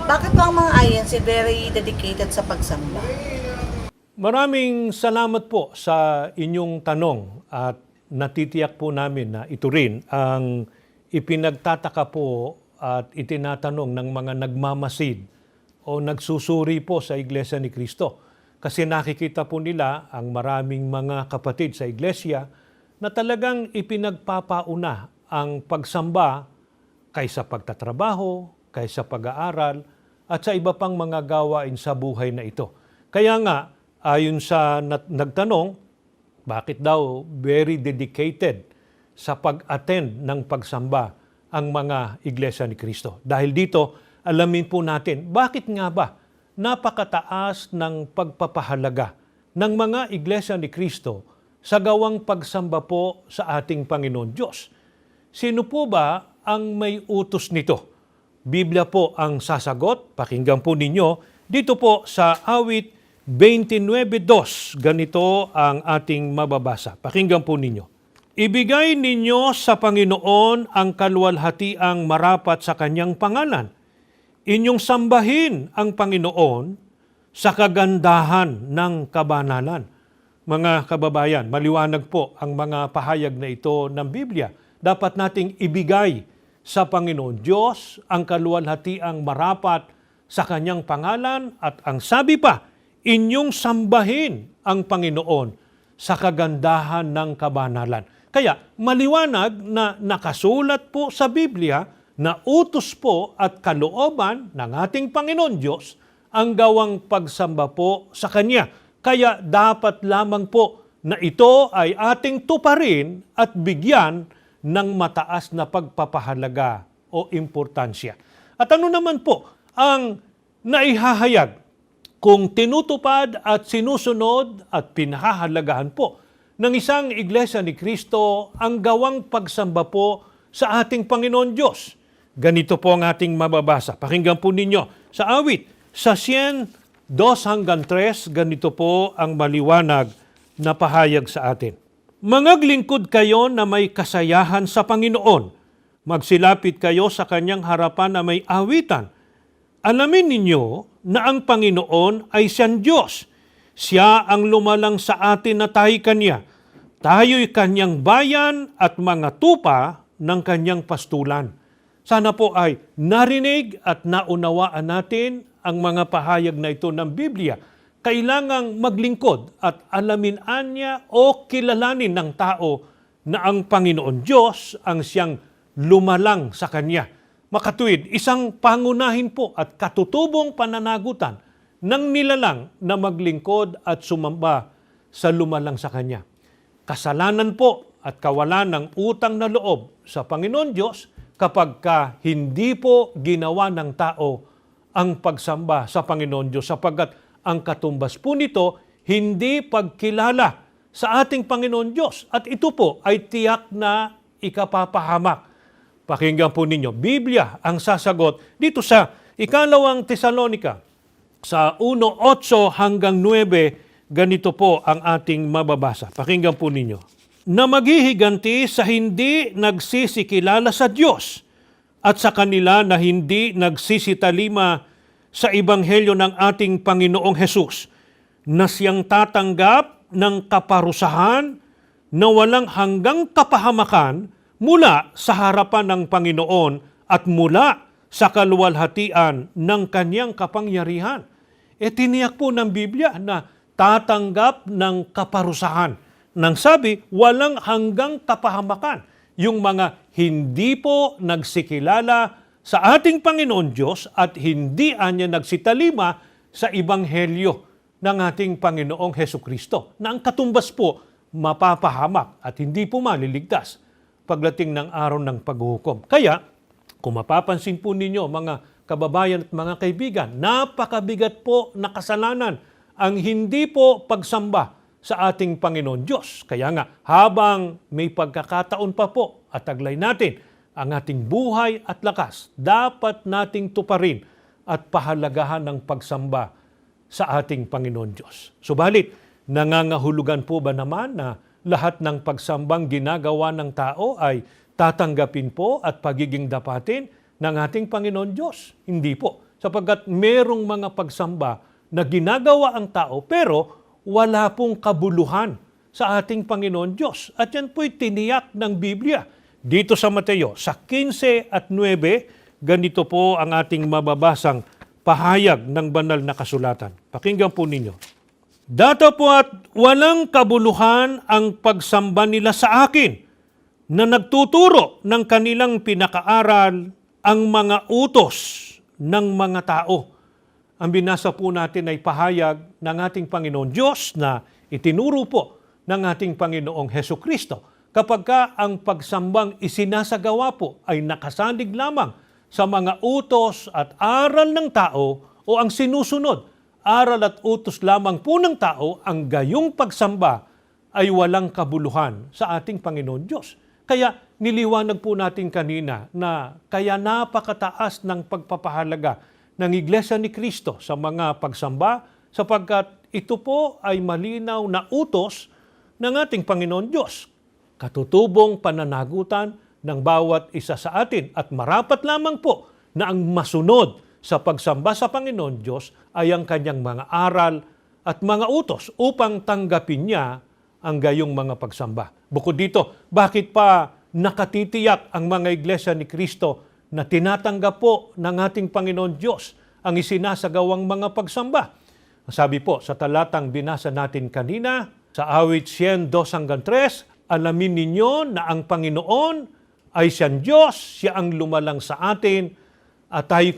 Bakit po ang mga INC very dedicated sa pagsamba? Maraming salamat po sa inyong tanong at natitiyak po namin na ito rin ang ipinagtataka po at itinatanong ng mga nagmamasid o nagsusuri po sa Iglesia ni Cristo. Kasi nakikita po nila ang maraming mga kapatid sa Iglesia na talagang ipinagpapauna ang pagsamba kaysa pagtatrabaho, kaysa pag-aaral at sa iba pang mga gawain sa buhay na ito. Kaya nga, ayon sa nagtanong, bakit daw very dedicated sa pag-attend ng pagsamba ang mga Iglesia ni Cristo? Dahil dito, alamin po natin, bakit nga ba napakataas ng pagpapahalaga ng mga Iglesia ni Cristo sa gawang pagsamba po sa ating Panginoon Diyos? Sino po ba ang may utos nito? Biblia po ang sasagot. Pakinggan po ninyo dito po sa awit 29:2, ganito ang ating mababasa. Pakinggan po ninyo. Ibigay ninyo sa Panginoon ang kaluwalhatiang marapat sa kanyang pangalan. Inyong sambahin ang Panginoon sa kagandahan ng kabanalan. Mga kababayan, maliwanag po ang mga pahayag na ito ng Biblia. Dapat nating ibigay sa Panginoon Diyos ang kaluwalhatiang marapat sa kanyang pangalan at ang sabi pa, inyong sambahin ang Panginoon sa kagandahan ng kabanalan. Kaya maliwanag na nakasulat po sa Biblia na utos po at kalooban ng ating Panginoon Diyos ang gawang pagsamba po sa Kanya. Kaya dapat lamang po na ito ay ating tuparin at bigyan ng mataas na pagpapahalaga o importansya. At ano naman po ang naihahayag kung tinutupad at sinusunod at pinahahalagahan po ng isang Iglesia ni Cristo ang gawang pagsamba po sa ating Panginoon Diyos? Ganito po ang ating mababasa. Pakinggan po ninyo sa awit, sa 102-3, ganito po ang maliwanag na pahayag sa atin. Mangaglingkod kayo na may kasayahan sa Panginoon. Magsilapit kayo sa kanyang harapan na may awitan. Alamin ninyo na ang Panginoon ay siyang Diyos. Siya ang lumalang sa atin na tayo Kanya. Tayo'y Kanyang bayan at mga tupa ng Kanyang pastulan. Sana po ay narinig at naunawaan natin ang mga pahayag na ito ng Biblia. Kailangang maglingkod at alamin niya o kilalanin ng tao na ang Panginoon Diyos ang siyang lumalang sa Kanya. Makatuwid, isang pangunahin po at katutubong pananagutan ng nilalang na maglingkod at sumamba sa lumalang sa Kanya. Kasalanan po at kawalan ng utang na loob sa Panginoon Diyos kapag hindi po ginawa ng tao ang pagsamba sa Panginoon Diyos sapagkat ang katumbas po nito hindi pagkilala sa ating Panginoon Diyos. At ito po ay tiyak na ikapapahamak. Pakinggan po ninyo, Biblia ang sasagot dito sa Ikalawang Tesalonica, sa 1:8-9, ganito po ang ating mababasa. Pakinggan po ninyo. Na maghihiganti sa hindi nagsisikilala sa Diyos at sa kanila na hindi nagsisitalima sa Ebanghelyo ng ating Panginoong Hesus, na siyang tatanggap ng kaparusahan na walang hanggang kapahamakan mula sa harapan ng Panginoon at mula sa kaluwalhatian ng Kanyang kapangyarihan. Tiniyak po ng Biblia na tatanggap ng kaparusahan. Nang sabi, walang hanggang kapahamakan. Yung mga hindi po nagsikilala sa ating Panginoon Diyos at hindi anya nagsitalima sa Ebanghelyo ng ating Panginoong Hesukristo, na ang katumbas po mapapahamak at hindi po maliligtas pagdating ng araw ng paghuhukom. Kaya, kung mapapansin po ninyo mga kababayan at mga kaibigan, napakabigat po na kasalanan ang hindi po pagsamba sa ating Panginoon Diyos. Kaya nga, habang may pagkakataon pa po at taglay natin ang ating buhay at lakas, dapat nating tuparin at pahalagahan ng pagsamba sa ating Panginoon Diyos. Subalit, nangangahulugan po ba naman na lahat ng pagsambang ginagawa ng tao ay tatanggapin po at pagiging dapatin ng ating Panginoon Diyos? Hindi po. sapagkat merong mga pagsamba na ginagawa ang tao pero wala pong kabuluhan sa ating Panginoon Diyos. At yan po'y tiniyak ng Biblia. Dito sa Mateo, sa 15 at 9, ganito po ang ating mababasang pahayag ng banal na kasulatan. Pakinggan po ninyo. Datapwat walang kabuluhan ang pagsamba nila sa akin na nagtuturo ng kanilang pinakaaral ang mga utos ng mga tao. Ang binasa po natin ay pahayag ng ating Panginoon Diyos na itinuro po ng ating Panginoong Hesukristo kapag ka ang pagsambang isinasagawa po ay nakasalig lamang sa mga utos at aral ng tao o ang sinusunod, aral at utos lamang po ng tao, ang gayong pagsamba ay walang kabuluhan sa ating Panginoon Diyos. Kaya niliwanag po natin kanina na kaya napakataas ng pagpapahalaga ng Iglesia ni Cristo sa mga pagsamba sapagkat ito po ay malinaw na utos ng ating Panginoon Diyos. Katutubong pananagutan ng bawat isa sa atin at marapat lamang po na ang masunod sa pagsamba sa Panginoon Diyos ay ang kanyang mga aral at mga utos upang tanggapin niya ang gayong mga pagsamba. Bukod dito, bakit pa nakatitiyak ang mga iglesia ni Cristo na tinatanggap po ng ating Panginoon Diyos ang isinasagawang mga pagsamba? Sabi po sa talatang binasa natin kanina, sa awit 102-3, alamin ninyo na ang Panginoon ay siyang Diyos, siya ang lumalang sa atin, at tayo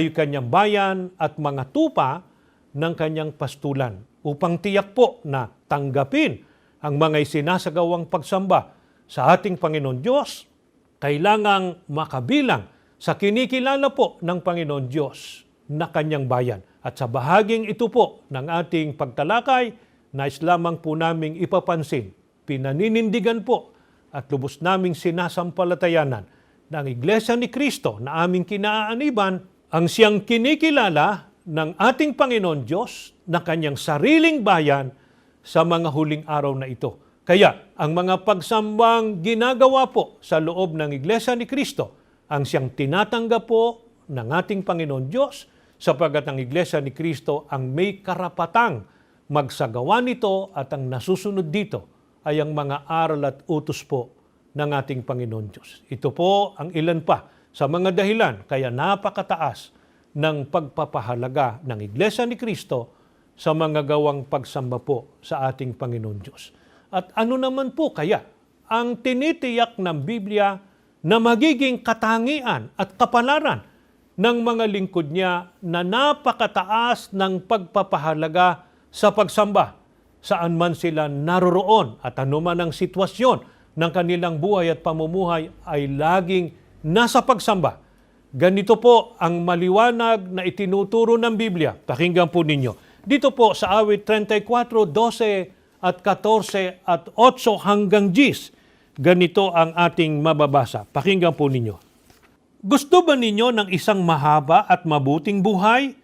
kanyang bayan at mga tupa ng kanyang pastulan. Upang tiyak po na tanggapin ang mga isinasagawang pagsamba sa ating Panginoon Diyos, kailangang makabilang sa kinikilala po ng Panginoon Diyos na kanyang bayan. At sa bahaging ito po ng ating pagtalakay, nais lamang po naming ipapansin, pinaninindigan po at lubos naming sinasampalatayanan ng Iglesia ni Cristo na aming kinaaaniban ang siyang kinikilala ng ating Panginoon Diyos na kanyang sariling bayan sa mga huling araw na ito. Kaya ang mga pagsambang ginagawa po sa loob ng Iglesia ni Cristo ang siyang tinatanggap po ng ating Panginoon Diyos sapagkat ang Iglesia ni Cristo ang may karapatang magsagawa nito at ang nasusunod dito ay ang mga aral at utos po ng ating Panginoon Diyos. Ito po ang ilan pa sa mga dahilan kaya napakataas ng pagpapahalaga ng Iglesia ni Cristo sa mga gawang pagsamba po sa ating Panginoon Diyos. At ano naman po kaya ang tinitiyak ng Biblia na magiging katangian at kapalaran ng mga lingkod niya na napakataas ng pagpapahalaga sa pagsamba saan man sila naroroon at anuman ang sitwasyon ng kanilang buhay at pamumuhay ay laging nasa pagsamba. Ganito po ang maliwanag na itinuturo ng Biblia. Pakinggan po ninyo. Dito po sa awit 34, 12 at 14 at 8 hanggang 10, ganito ang ating mababasa. Pakinggan po ninyo. Gusto ba ninyo ng isang mahaba at mabuting buhay?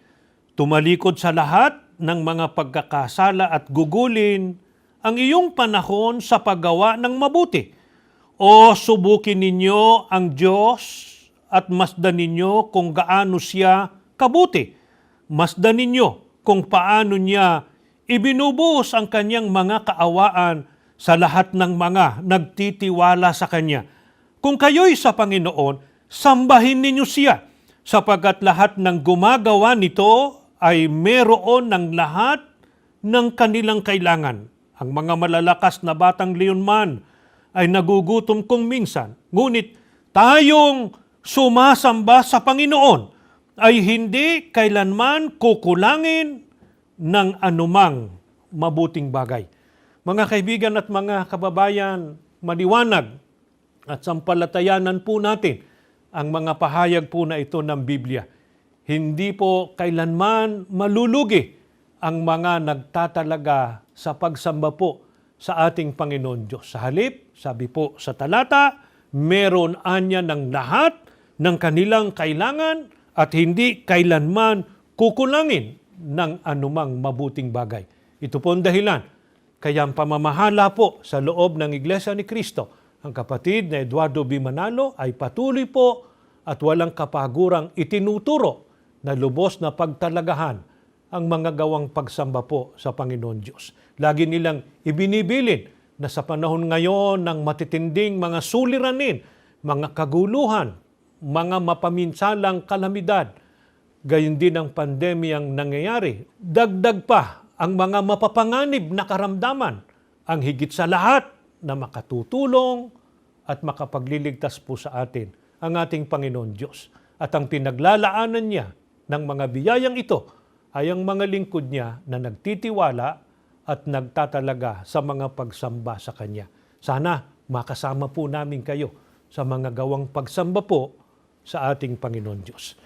Tumalikod sa lahat ng mga pagkakasala at gugulin ang iyong panahon sa paggawa ng mabuti? O subukin ninyo ang Diyos at masdan ninyo kung gaano siya kabuti? Masdan ninyo kung paano niya ibinubuhos ang kanyang mga kaawaan sa lahat ng mga nagtitiwala sa Kanya. Kung kayo'y sa Panginoon, sambahin ninyo siya, sapagkat lahat ng gumagawa nito ay meron ng lahat ng kanilang kailangan. Ang mga malalakas na batang leon man ay nagugutom kung minsan, ngunit tayong sumasamba sa Panginoon ay hindi kailanman kukulangin ng anumang mabuting bagay. Mga kaibigan at mga kababayan, maliwanag at sampalatayanan po natin ang mga pahayag po na ito ng Biblia. Hindi po kailanman malulugi ang mga nagtatalaga sa pagsamba po sa ating Panginoon Diyos. Sa halip, sabi po sa talata, meron anya ng lahat ng kanilang kailangan at hindi kailanman kukulangin ng anumang mabuting bagay. Ito po ang dahilan. Kaya ang pamamahala po sa loob ng Iglesia ni Cristo, ang kapatid na Eduardo B. Manalo ay patuloy po at walang kapagurang itinuturo na lubos na pagtalagahan ang mga gawang pagsamba po sa Panginoon Diyos. Lagi nilang ibinibilin na sa panahon ngayon ng matitinding mga suliranin, mga kaguluhan, mga mapaminsalang kalamidad, gayon din ang pandemyang nangyayari. Dagdag pa ang mga mapapanganib na karamdaman, ang higit sa lahat na makatutulong at makapagliligtas po sa atin ang ating Panginoon Diyos. At ang pinaglalaanan niya ng mga biyayang ito ay ang mga lingkod niya na nagtitiwala at nagtatalaga sa mga pagsamba sa Kanya. Sana makasama po namin kayo sa mga gawang pagsamba po sa ating Panginoon Diyos.